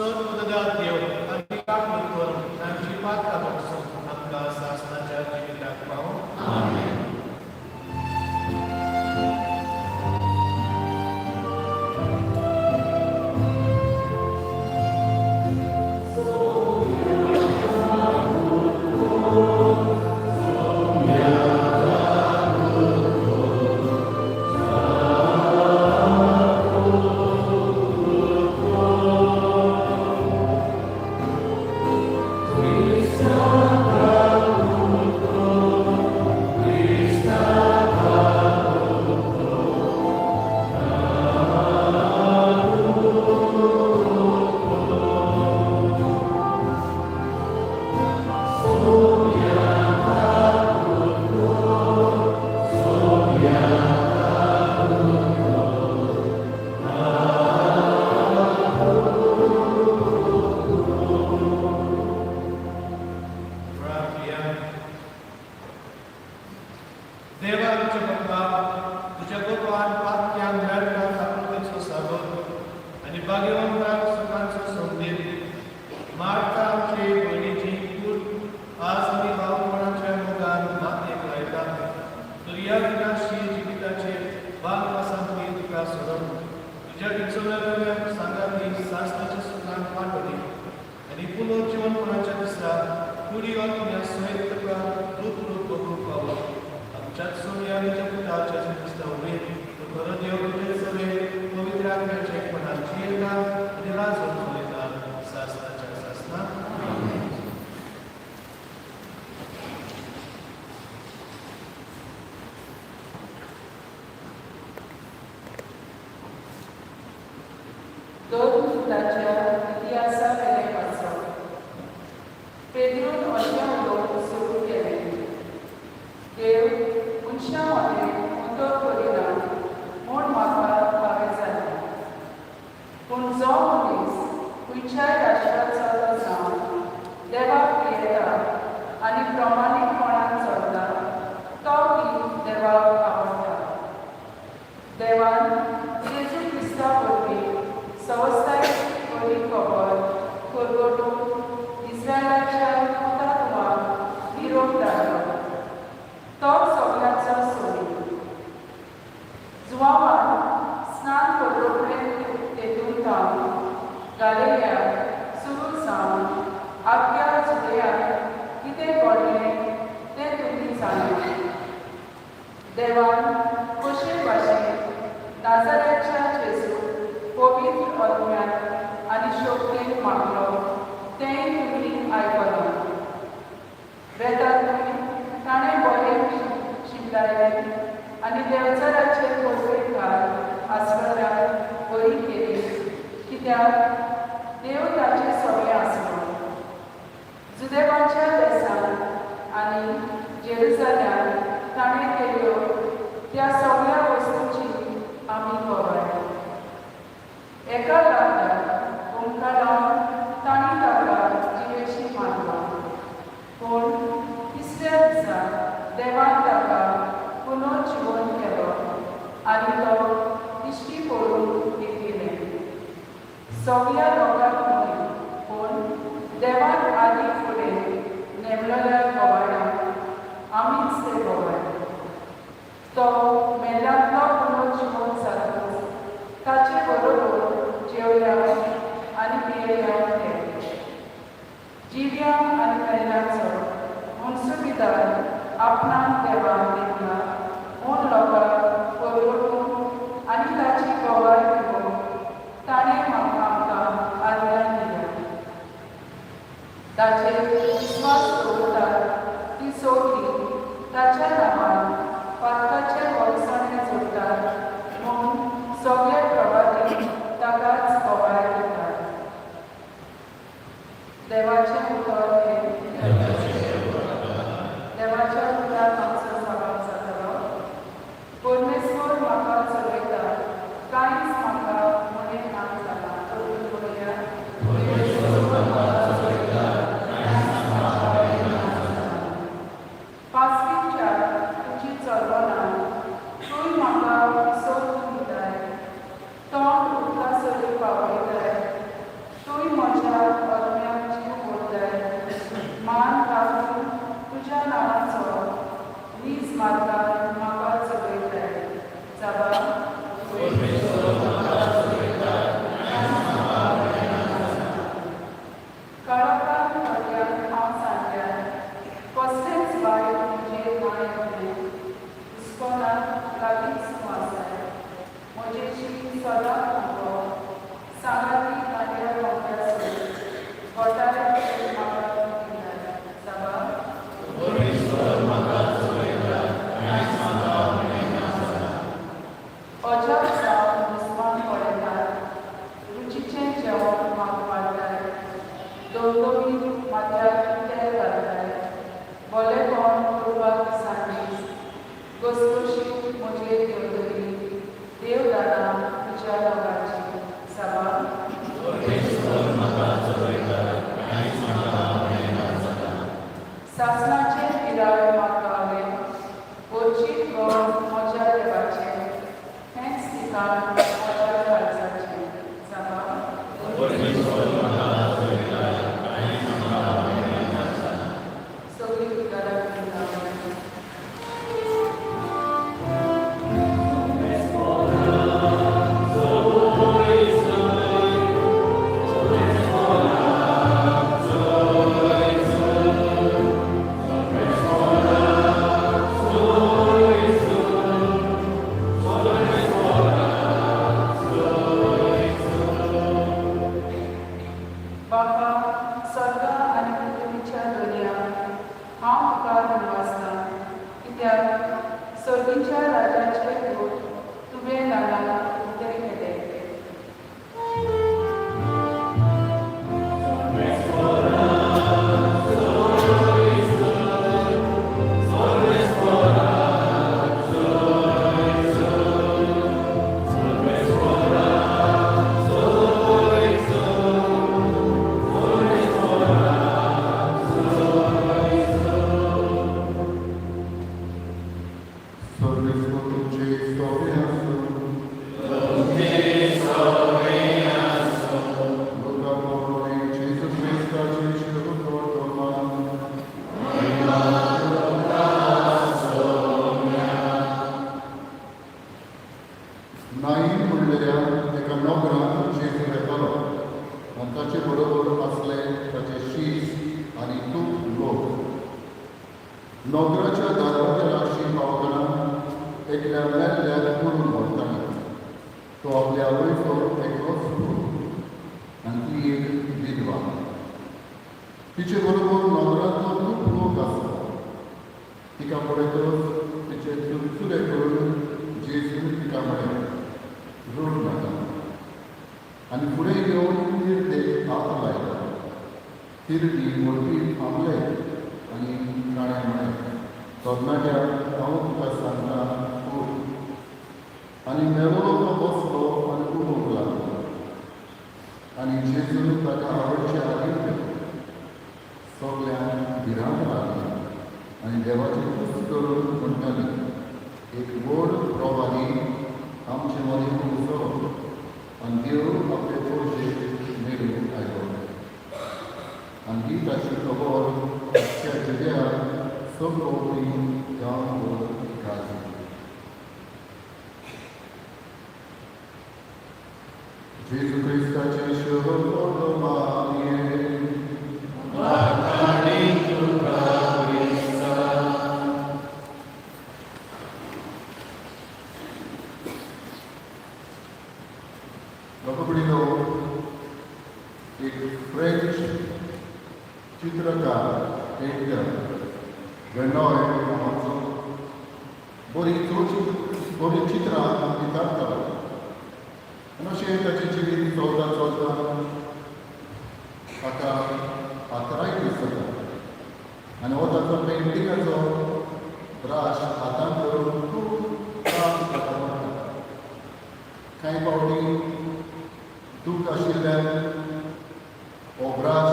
चड मदत देव आनी आपलो करून तांची पातळा बसून आमकां सासणाच्या जिविताक पावूं. आमेन. तोंड उदका सरी पावयताय, तूंय बापा स्वर्ग आनी पृथ्वीच्या दोनया हांव तुका धन्यवादता कित्याक सर्गीच्या राजाचे दूत तुवें नांवाक उतर केले. नोकराच्या दाराच्या लागशीं पावतना एकल्या मेल्ल्याक पडून व्हरताना तो आपल्या आवयचो एकलोच आनी ती एक विधवा. तिचे बरोबर नोकराचो खूब लोक आसा. तिका पळयतच तिचे चुरचुरे करून जेजून तिका म्हळें रड नाका आनी फुडें घेवन तीर हात लायला. तिरडी मोठी थांबले आनी ताणें म्हळें तरणाट्या हांव तुका सांगता उठ. आनी मेळो तो बसलो आनी उलोवंक लागलो. आनी जेजून ताका आवडचे आदीन केलो. सगल्यांक भिरांत लागली आनी देवाची तुस्त करून म्हणटाली एक व्हड प्रवाही आमचे मदीं उसळ्ळो आनी देव आपले चडशे मेळून आयलो. आनी ही ताची खबर अख्ख्या जगाक सगळी गांवभर गाजली. जेजू क्रिस्ताचे शोध मारये एक फ्रेंच चित्रकार पेंटर वेनॉय नांवाचो बरी चित्रां ती काडटालो. आनी अशें ताचें जिवीत चलता चलता ताका आर्थरायटीस जाता आनी हो ताचो पेंटिंगाचो ब्राश हातान धरून खूब त्रास जाता पडटा. कांय फावटी दूख आशिल्ल्यान हो ब्राश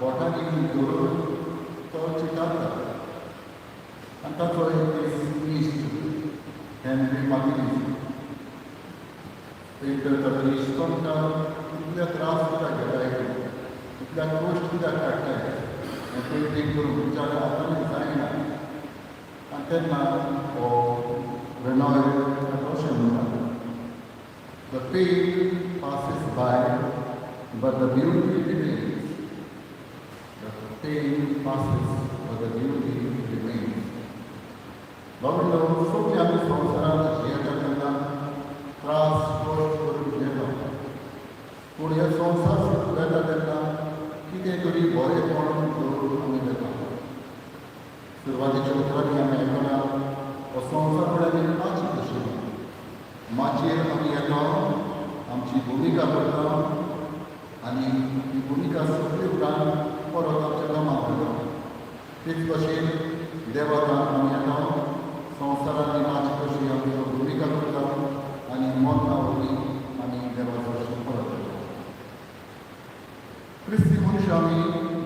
बोटांनी धरून तो चितारता. आनी ताचो एक दीस इश्ट हेनरी मागिलीस पेंटर ताचो इश्ट म्हणटा इतले त्रास कित्याक घेताय इतल्या कश्ट कित्याक काडटाय हें पेंटींग करून विचार आतां जायना. आनी तेन्ना हो वेनॉय अशें म्हणटा The pain passes by, but the beauty remains. The pain passes, but the beauty remains. बाबा सगळीं आमी संवसारांत जियेता तेन्ना त्रास कश्ट करून जियेता. पूण हे संवसार येता तेन्ना कितें तरी बरेंपण करून आमी येता. सुरवातेच्या उतरांनी आमी आयकना हो संवसार म्हळ्यार एक माची कशी. माचयेर आमी येता आमची भुमिका करता आनी ही भुमिका सगळी उपरांत परत आमच्या कामाक करता. तेच भशेन देवाक आमी येता संवसारांतली माची कशी आमी भुमिका करता आनी मरना वरवीं आमी देवाचो दर्शन परत करता. क्रिस्ती मनशां आमी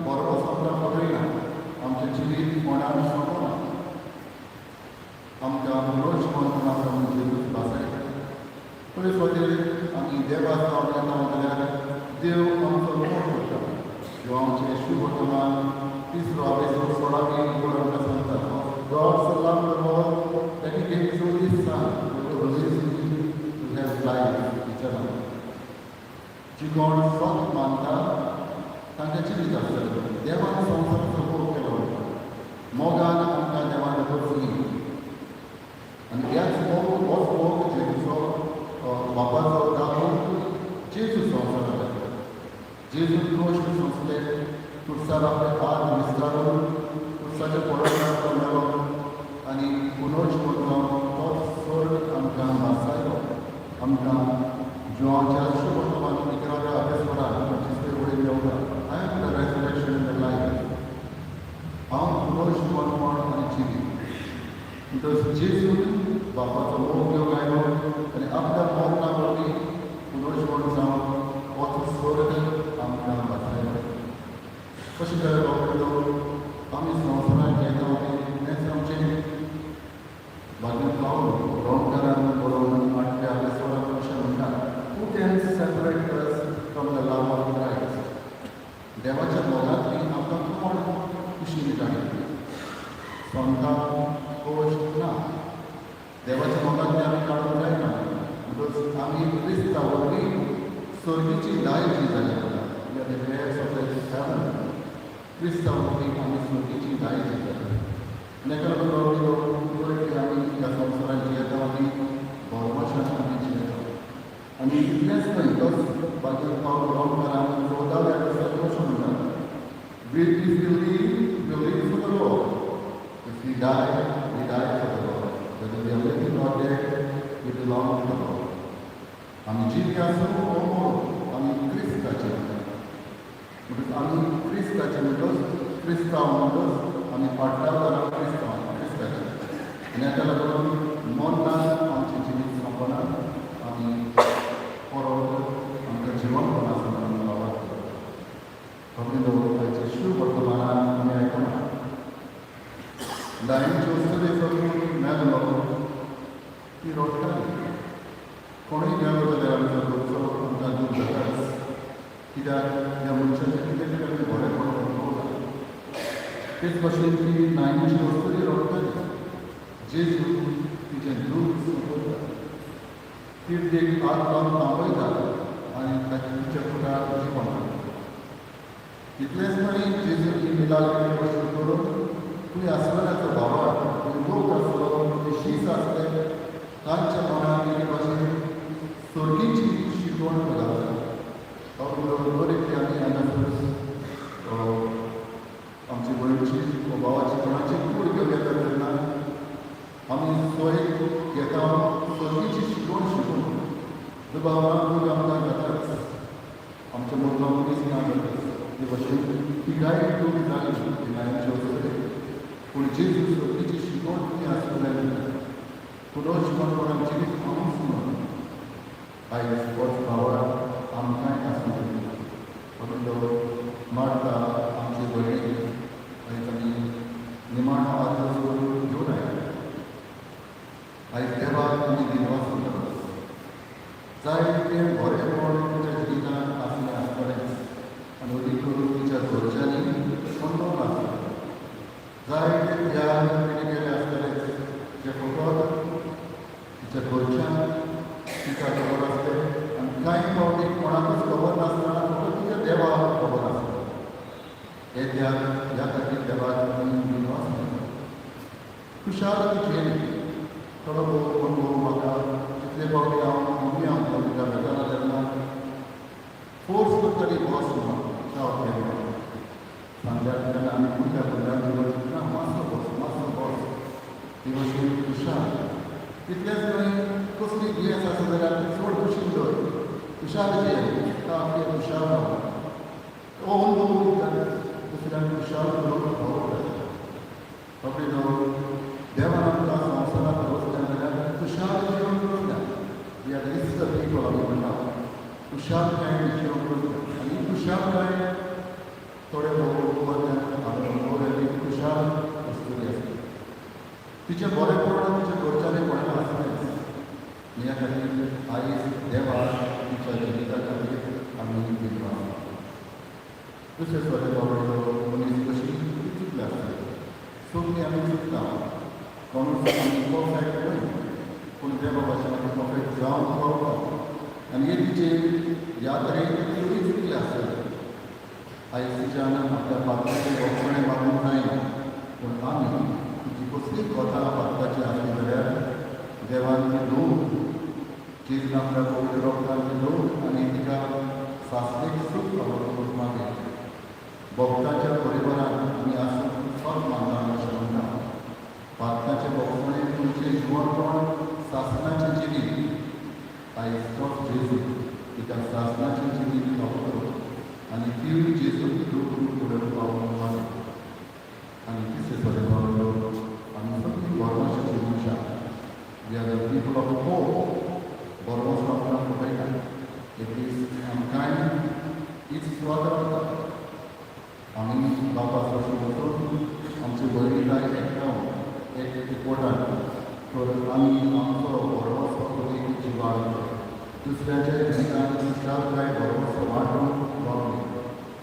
बरो सपना पळयना. आमचें जिवीत कोणाक सोंपना. आमकां मनोज म्हणून आसा म्हणजे भासायता. पयस खातीर आमी देवाक जावन येता जाल्यार देव आमचो कोण करता. ह्यो आमचें शुभ वर्तमान 3रो आवेचो 16वी वळ आमकां सांगता God so loved the world that he gave his only son to have life eternal. जी कोण स्वत मानता तांकां जिवीत आसतलें. देवान संवसाराचो भोग केलो मोगान आमकां देवान दवरली आनी ह्याच होच भोग जेजूचो बापाचो दाखोवन जेजू संवसारांत येता. जेजून गोश्ट सोंसले खुर्सार आपले हात विस्तारून खुर्साच्या पडोशार मेलो आनी पुनोच म्हणलो तोच स्वर्ग आमकां वासायलो आमकां जिवांच्या शुभमान 11व्या अभ्यासवरान 25 वडे येवला I am the resurrection in the life हांव पुनोच म्हणून आनी जिवी म्हणटच जेजून बापाचो मोग घेवंक आयलो आनी आपल्या मोगना वरवीं पुनोच म्हणून जावन वचो स्वर्ग आमकां वासायलो कशें जालें बाबा आमी संवसारांत येता हेंच आमचें भाग्य पावलो रोमकारान बरोवन 8व्या अभ्यासवरान अशें म्हणटा who can separate us from the love of Christ देवाच्या मोगांतली आमकां कोण खुशी दिता स्वता गोश्ट ना देवाच्या मोगांतली आमी काडूंक जायना बिकॉज आमी क्रिस्ता वरवीं स्वर्गीची दाय जी जाली we are the heirs of the heaven क्रिस्ता वरवीं आमी स्वर्गीची दाय जी जाली नेका लागून की आमी ह्या संवसारांत जियेता आनी भरवशान आमी जियेता आनी इतलेंच न्हय तोच बाकी पावल रोमकारान 14व्या वर्साक अशें म्हणटा if you live for the Lord if we die for the Lord whether we are living or dead, we belong to the Lord. आमी जिवी आसूं ओ मोर आमी क्रिस्ताचे म्हणटच आमी क्रिस्ताचे म्हणटच क्रिस्तांव म्हणटच आमी पाडटार क्रिस्ताचे आनी हाका लागून मोन्नान आमचें जिवीत सोंपना आमी परत आमकां जिवनपणा सोडून वावरता आमी आयचे शुभ वर्तमानांत आमी आयकना लायनीचे वस्तुले करून मेलो ती रोडटाली कोणूय गेलो जाल्यार आमचो घरचो आमकां दूख जाताच कित्याक ह्या मनशाचें कितें तरी आमी बरेंपण पळोवना तेच भशेन ती लायनीची वस्तुली रोडटाली जेजू तिचें दूख सोंपयता ती देख हात लावन थांबयता आनी तिच्या फुडार जिवण इतलेंच न्हय जेजू ही मिलाग्री वस्तू करून तुमी आसमानाचो भावार लोक आसलो शीस आसले तांच्या मनान एके भाशेन स्वर्गीची शिकवण घालता बरें आमी हांगासर आमची गोंयची भावाची कोणाची कूड घेवन येता तेन्ना आमी सोय घेता स्वर्गीची शिकवण शिकून दुबावना कूड आमकां जाताच आमच्या मुर्गा मनीस ना जाताच ते भशेन ती गायड करून जाली लायनची वस्तू पूण जेजू स्वर्गीची शिकवण तुमी आसूंक जाय पुनोच म्हणून जिवीत आमूच म्हणून आयज होच भावार आमकांय आसूंक जाय म्हणून मार्ता आमची भयणी आयज आमी निमाणो आदर करून घेवन आयल्या आयज देवाक आमी दिनवास करतात जायते बरेपण तुज्या जिवितांत आसलें आसतलेंच आनी अदीक करून तुज्या घरच्यांनी समजून आसतलें जायते त्याग तिणें केले आसतलेच जे फकत तिच्या घरच्यान तिका खबर आसले आनी कांय फावटी कोणाकूच खबर नासतना फकत तिच्या देवाक खबर आसता हे त्याग ह्या खातीर देवाक आमी दिनवास म्हणटा खुशाल जियेन थोडो भोव अनुभव म्हाका कितले फावटी हांव मम्मी आमकां तिका भेटना तेन्ना फोर्स करतली बॉस म्हणून चाव घेवन सांगल्यार तेन्ना आमी कुठल्या भुरग्यांक ना मातसो बॉस ती भशेन खुशाल तितलेंच न्हय कसली दुयेंस आसा जाल्यार चड कुशीन दवर खुशाल जियेन आपले खुशाल राव हो अनुभव दुसऱ्यांक खुशाल करून आवडटा बाबडी देवान आमकां संवसारांत दवरलें जाल्यार खुशाल जिवन करूंक जाय we are this the people आमी म्हणटा खुशालकाय जिवन करूंक जाय आनी खुशालकाय थोडे खुशाल वस्तुरी आसता तिचें बरेंपण तिच्या घरच्यांनी पळयलां आसलेंच ह्या खातीर आयज देवा तिच्या जिविता खातीर आमी दिनवास दुसरे स्वरे बाबडो मनीस कशी चुकले आसता सगळीं आमी चुकता कोणूच आमी परफेक्ट न्हय पूण देवा भाशेन आमी परफेक्ट जावंक पावता आनी हे तिचे यात्रेक चुकी चुकली आसतली आयज तिच्यान आपल्या पात्राचें वखणें मागूंक जायना पूण आमी तिची कसली कथा पात्राची आसली जाल्यार देवान ती लोक जेजून आपल्या पवित्र रोगतान ती लोक आनी तिका सासरेक सूख आवडून भक्तांच्या परिवारात आमी आसून फक्त मानता शकना. पातकाचे भोगपणे तुमचे जिवनपण सासनाचे जिवीत आयज तोच जेजू तिका सासनाचे जिवीत वापरो आनी ती जेजू लोकून फुडें पावूंक मानो. आनी तिसरे बरें पावलो आमी सगळीं गोरवांची मनशां we are the people of hope. गोरवांस आमकां पळयता इट इज आमकांय हीच सुवात करता. आमी बापायन वचून आमचे भयणीकाय एकठांय एकवटान तर आमी आमचो गोरवांस पळोवंक जिवाळ दुसऱ्याच्या जिवितांत चार कांय गोरवांस वांटून वावली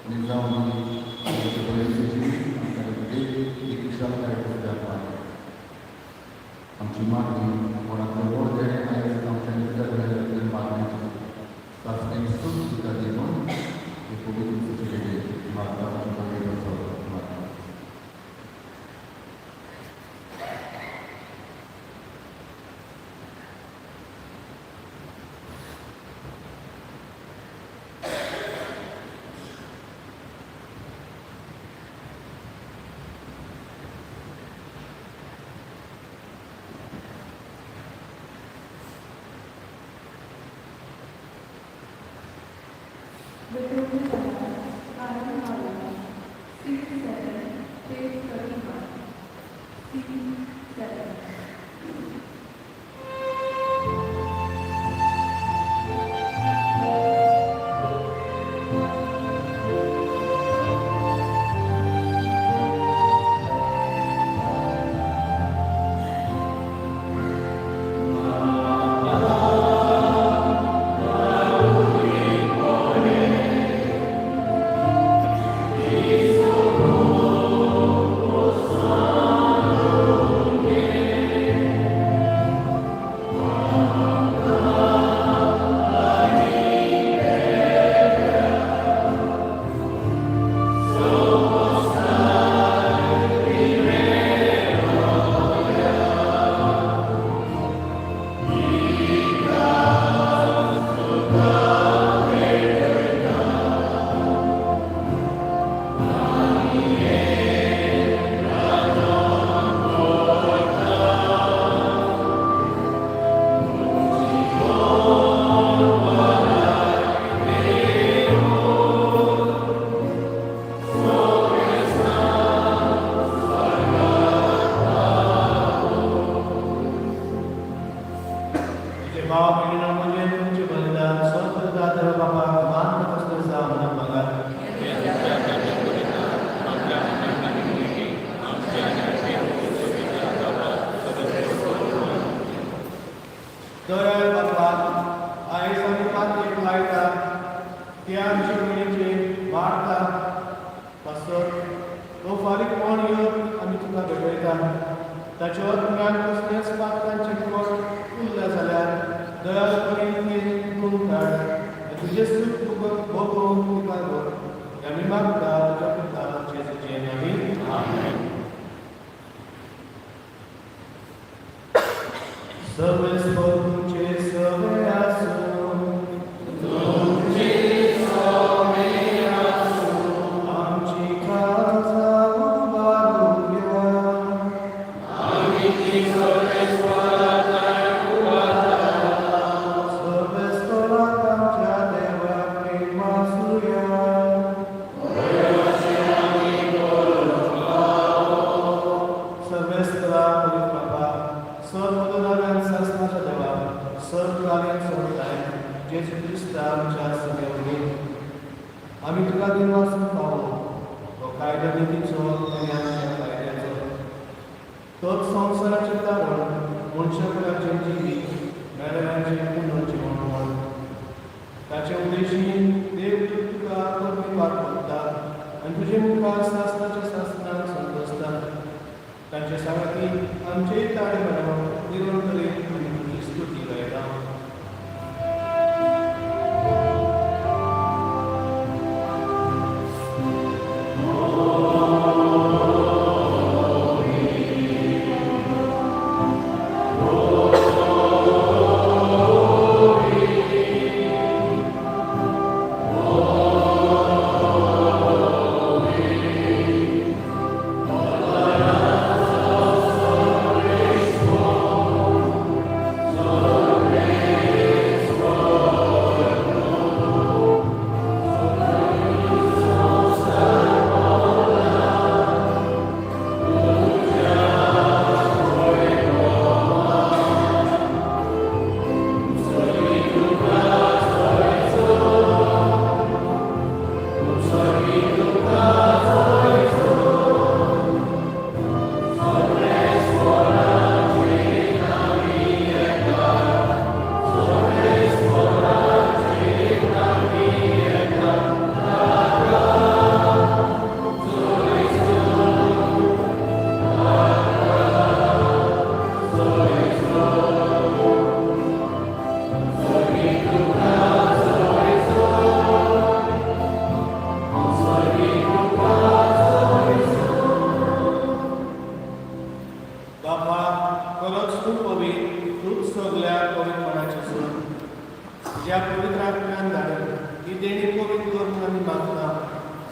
आनी जावन आमी आमचे भयणीचें जिवीत आमकां एक विशालकाय करपाक आमची मागणी कोणाक व्हड देणें आयज आमच्या नित्य मागण्याची सासणेक सूख सुद्दां दिवन हे पवित्र सुचयले माता आमच्या भयणीचो मागणी.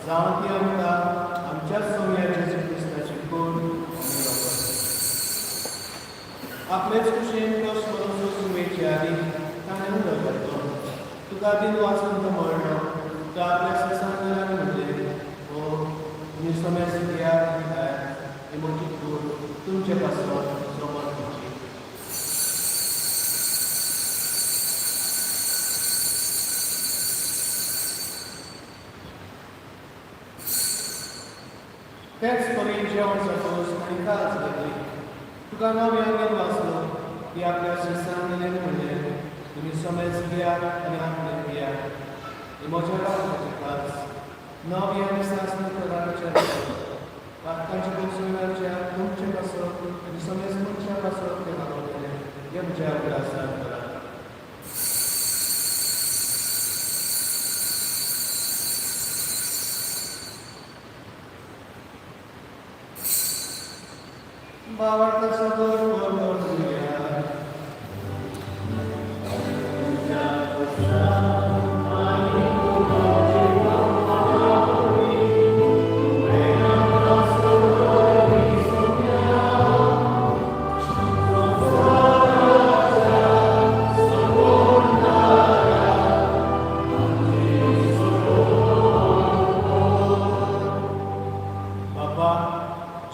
जावं ती आमकां आमच्या सोम्याच्या क्रिस्ताची खूण आमी वापरता. आपलेच कुशीन तो स्मरून सुमेची आदी ताणें उदक घातलो. तुका दिन वाचून तो मळ्ळो. तो आपल्या संसारान म्हणलें, हो तुमी सोम्यास घ्या आनी खायात. ही म्हजी खूण तुमचे पासत सोबत तुमची. तेच परी जेवण जातूच आनी काळज घेतली. तुका नव्यान वाचलो की आपल्या शिरसान दिलें म्हणलें, तुमी सोमेस घेयात आनी आपले घेयात. ही म्हज्या बापाची काळज. नव्यान सासण कराच्या वाक्यांच्या पोसविण्याच्या तुमचे पासत आनी सोमेस तुमच्या पासत ते घालतले. हे म्हज्या अभ्यासान करा. बाबाचा सगळं बरोबर दिल्या. बाबा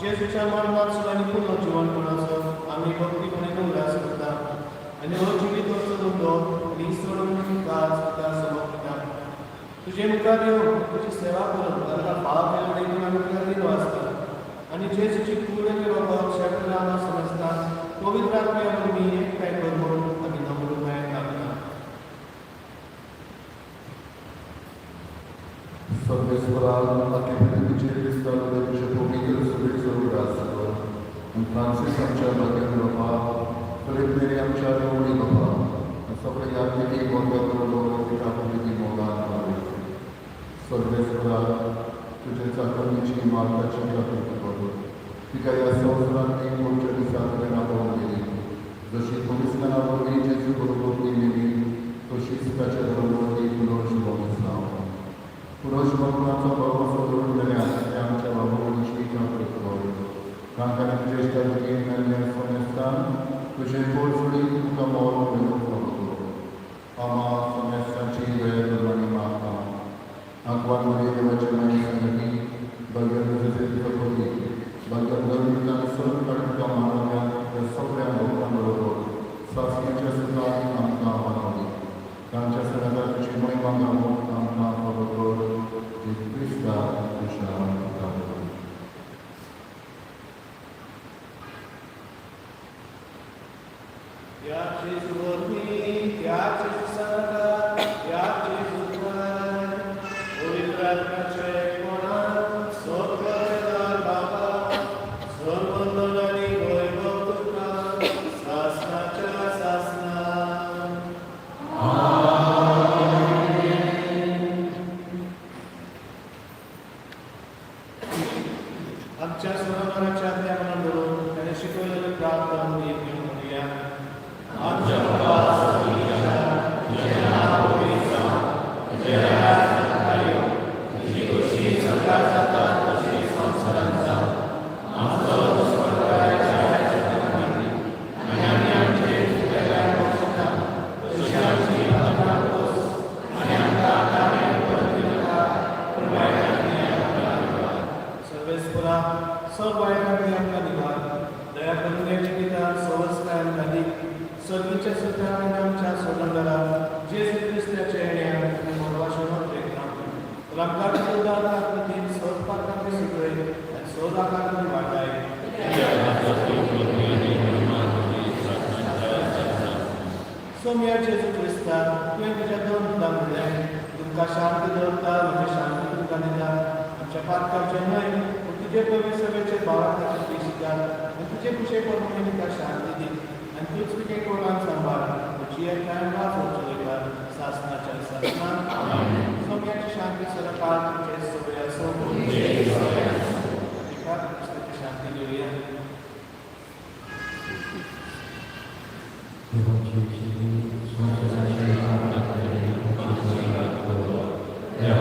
जेजूच्या मरणाचो आनी पुनर्जीवनपणाचो आमी भक्तीपणान उल्हास करता आनी हो जिवीत वचो धंदो आनी सोडून काज तुका समर्पिता. तुजे मुखार येवन तुजी सेवा करून ताका पाप देखून आमी तुका दिन वाचता आनी जेजूची कूड आनी रोगो शेवट नांवां समजता. पवित्र आत्म्या वरवीं एकठांय कर म्हणून आमी नम्रतायेन मागता. Sorvesoral attivității cristale de pomitul subiectul rasă, în Francis am cea bagă Europa, Felipe am cea de Europa, în sopra iarnitii vorbatorul de capului Moldana. Sorvesoral, tugeți acromicii marca și capitolul, fiecare asociat din concernisată de Napoleon, doșit comisca Napoleon, Jesu Corobotni Mini, doșit specie de România, Culor și Românslau. Puroși mărcurața bărbaților de neamțea la România și Capricorn. Canca crește de tine în Fonestan, cu ce forțului cu camorul de Capricorn. Ama Fonestan și de România. Acum de la ce mai sănătii, băgări de Capricorn. Băgări de Capricorn care camarada de soprea Capricorn. Sasnice să dai am Capricorn. Canca să ne dai și mai Capricorn am Capricorn. Krista Krishna Capricorn. या चीज होती, या चीज सदा, या चीज उत्तर, पवित्र आत्म्याचे कोणा, सोपकेदार बाबा, सर्वंदन आणि वैभव तुका, सासनाच्या सासना. आमच्या स्वराच्या ज्ञानाला मिळून त्याने शिकवलेले प्रार्थना मी घेऊया. आमच्या सर्वेस्परा सर्व बायकांनी आपला निवार दया करून घ्यायची पिता संस्कार नदी सर्वीच्या सुद्धा आमच्या सोडंदरा जेजू ख्रिस्ताच्या येण्यात आणि मोरवाशेवर प्रेरणा रंगात सुद्धा ताकदीन सोदपाकांनी सगळे आणि सोदाकांनी वाटाय सोम्या जेजू ख्रिस्ता तुवें तुज्या दोन मुद्दा म्हणलें तुमकां शांती दवरता म्हणजे शांती तुमकां दिता आमच्या पातकाचे न्हय पूण तुजे पवित्र सभेचे भावार्थाचे दिसतात आनी तुजे कुशे प्रमाणे तुका शांती दी आनी तूच तुजे कोणाक सांबाळ तुजी एकठांय वाज चलयता सासनाच्या सासनान सोम्याची शांती सदाकाळ तुमचे सगळे आसूं क्रिस्ताची शांती घेवया. Yeah.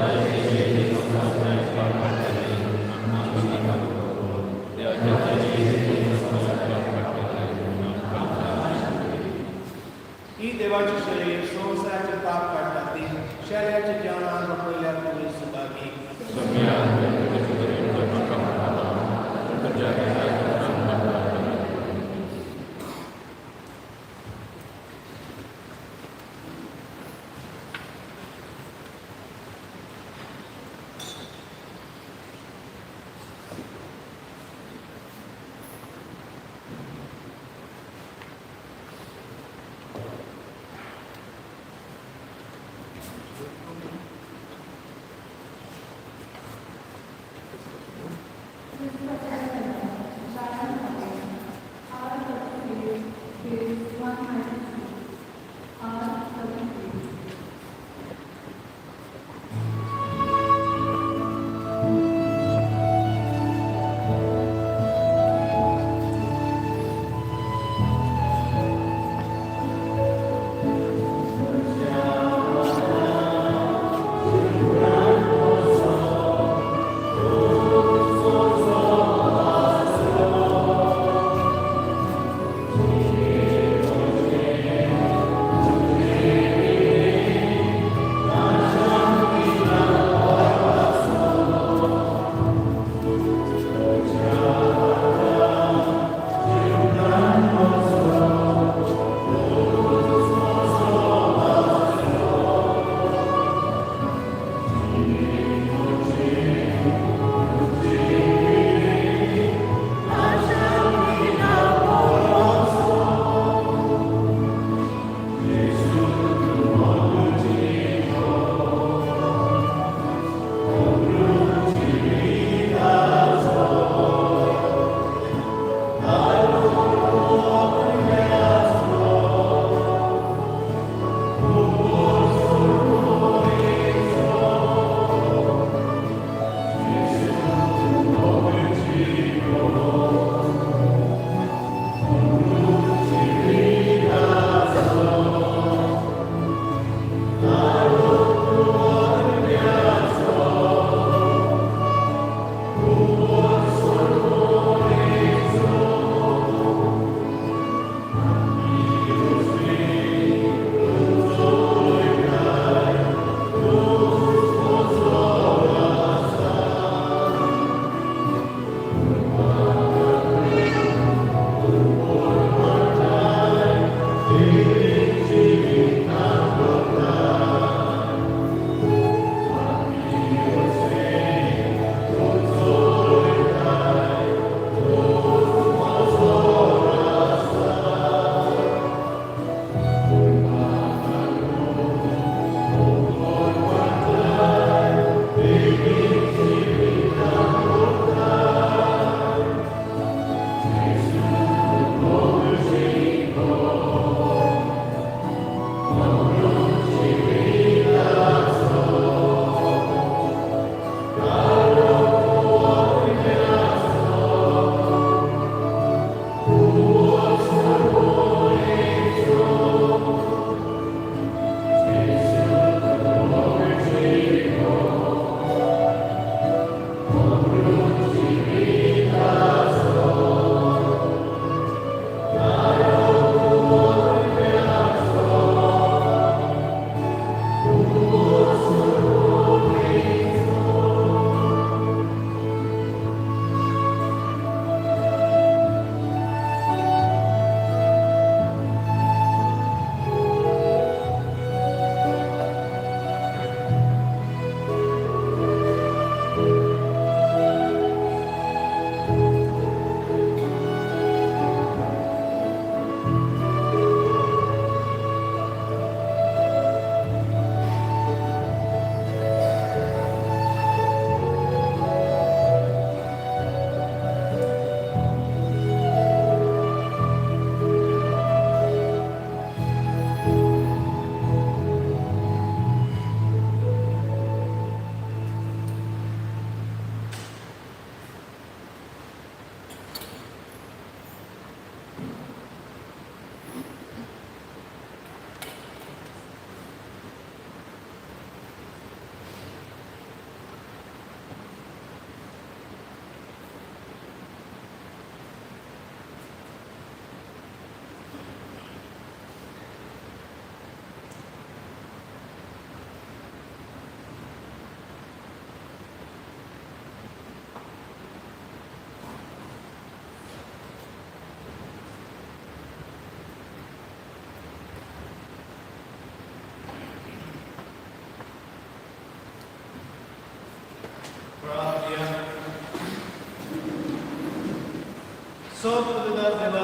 सपददार देवा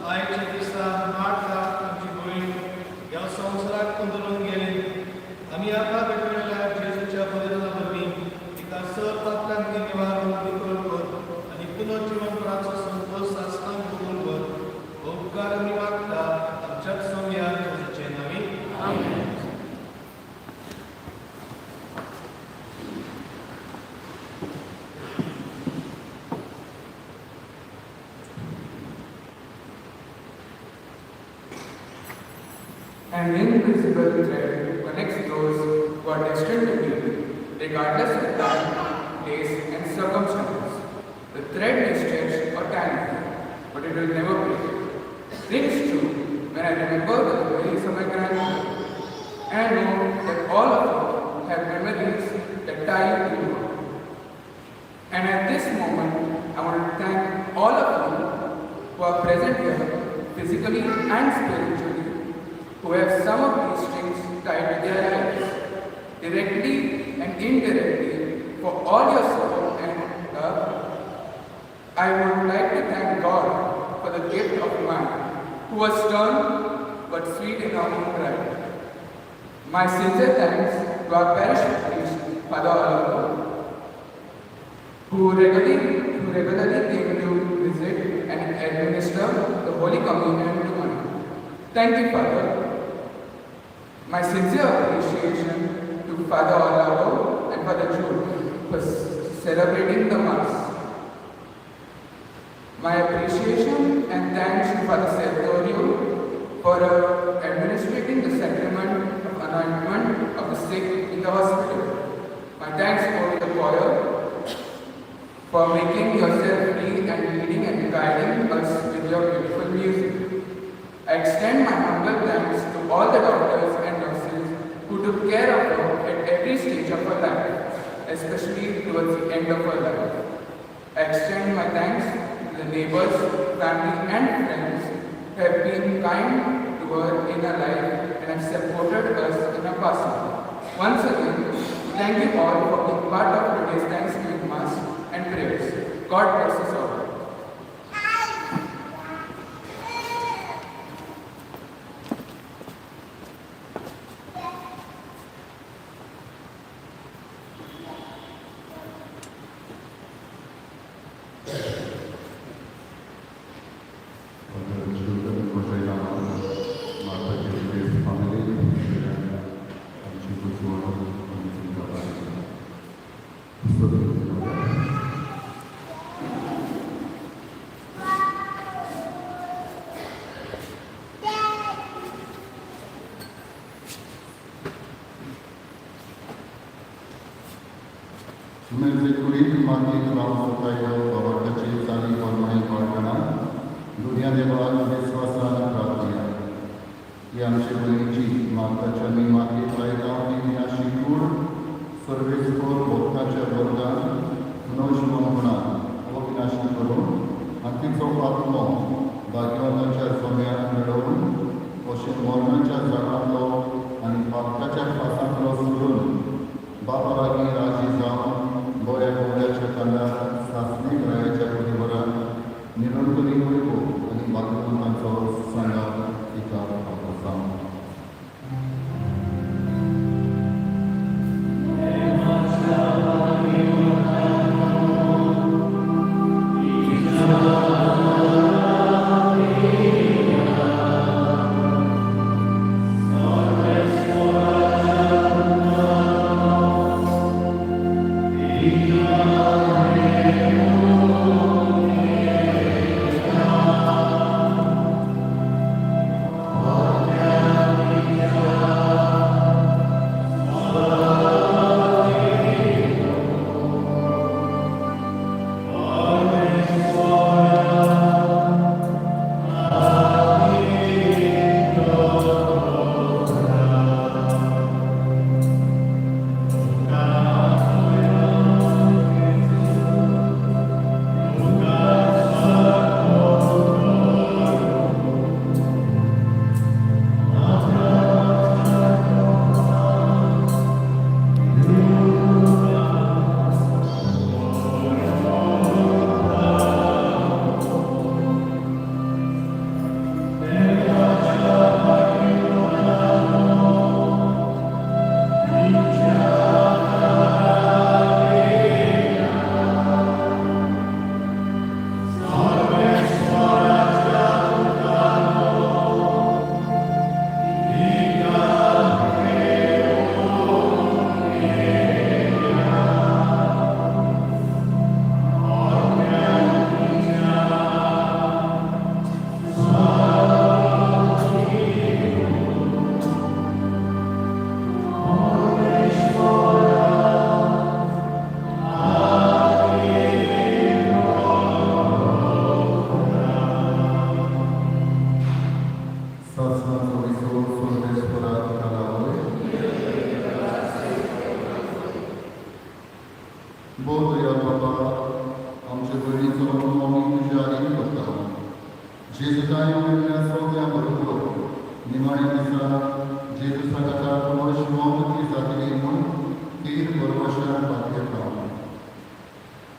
आयच्या दिसा मार्था आमची भयण ह्या संवसाराक पंदरून गेली आमी आतां भेटलेल्या जेजूच्या बलिदाना वरवीं तिका सर पातळ्यांत निवार विकळ कर आनी पुनर्जीवनपणाचो संतोष सासणांत कबूल कर हो उपकार आमी मागता आमच्याच सोम्या जेजूचे नांवी आमेन. An invisible thread connects those who are destined to meet, regardless of time, place, and circumstances. The thread may stretch or tangle, but it will never break. Rings true when I remember the memories of my grandmother, and I know that all of you have memories that tie you to her. And at this moment, I want to thank all of you who are present here, physically and spiritually, who have some of these strings tied to their lives, directly and indirectly, for all your support and love. I would like to thank God for the gift of mine, who was stern but sweet in our own right. My sincere thanks to our parish priest, Father Olapo, who regularly came to visit and administer the Holy Communion to me. Thank you, Father. My sincere appreciation to Father Olapo and Father Jude for celebrating the Mass. My appreciation and thanks to Father Sertorio for administrating the sacrament of anointment of the sick in the hospital. My thanks go to the choir for making yourself free and leading and guiding us with your beautiful music. I extend my humble thanks to all the doctors and nurses who took care of her at every stage of her life, especially towards the end of her life. I extend my thanks to the neighbors, family and friends who have been kind to her in her life and have supported us in her passing. Once again, thank you all for being part of today's Thanksgiving Mass and prayers. God bless us all. Mezekulit mati dalam tayo bahwa kecil-kecil formai korban dunia dewa विश्वासानं प्रार्थना yang शेवटची माताच्या निमाती प्रयत्नांनी शिकून सर्वेस्वर भक्ताच्या वर्गात पुनर्जीवनपणा अवविनाशी करून अंतिमचो आत्मो भाग्यवानाच्या सोम्यात मेळवून अशें मरणाच्या जगांतलो आनी पातकाच्या फासांतलो सोडून बाबा लागीं राजी जावन बऱ्या बोवड्याच्या कांडार सासणीक रायाच्या कुडीवरान निरंतरी वयको आनी भाग्यवंतांचो सांगात तिका जावन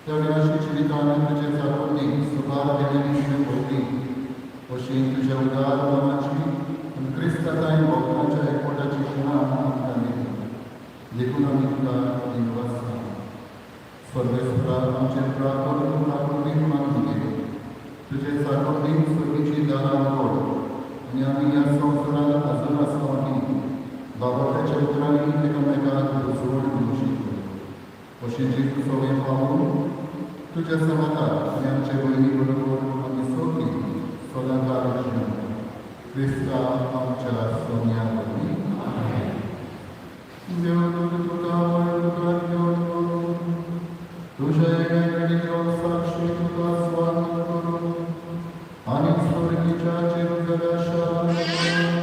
त्या विनाशी जिवितान तुझे साकोनी सुखार दिलेली तुझे भोवती अशी तुझ्या उदार नामाची आणि क्रिस्ताताय भोवतांच्या एकवटाची खुणा आमकां दिली देखून आमी तुका दिनवासता स्वर्गेश्वरा आमचे प्रार्थना तुका करून मागून घे तुझे साकोनी स्वर्गीची दारां उगड आणि आमी ह्या संवसारांत आजून आसतोनी बाबाच्या उतरांनी एकामेकाक जोड दिवंक शिकलो अशी जीव सवय पावून तुझ्या समाधान आणि आमचे बहिणी बरोबर आमी सगळीं सदांकाळ क्रिस्ता आमच्या सोन्या वरवीं देव तुका तुका देव तुझ्या येण्याकडे साक्षी तुका स्वागत करून आणि स्वर्गीच्या चिरंतन शांती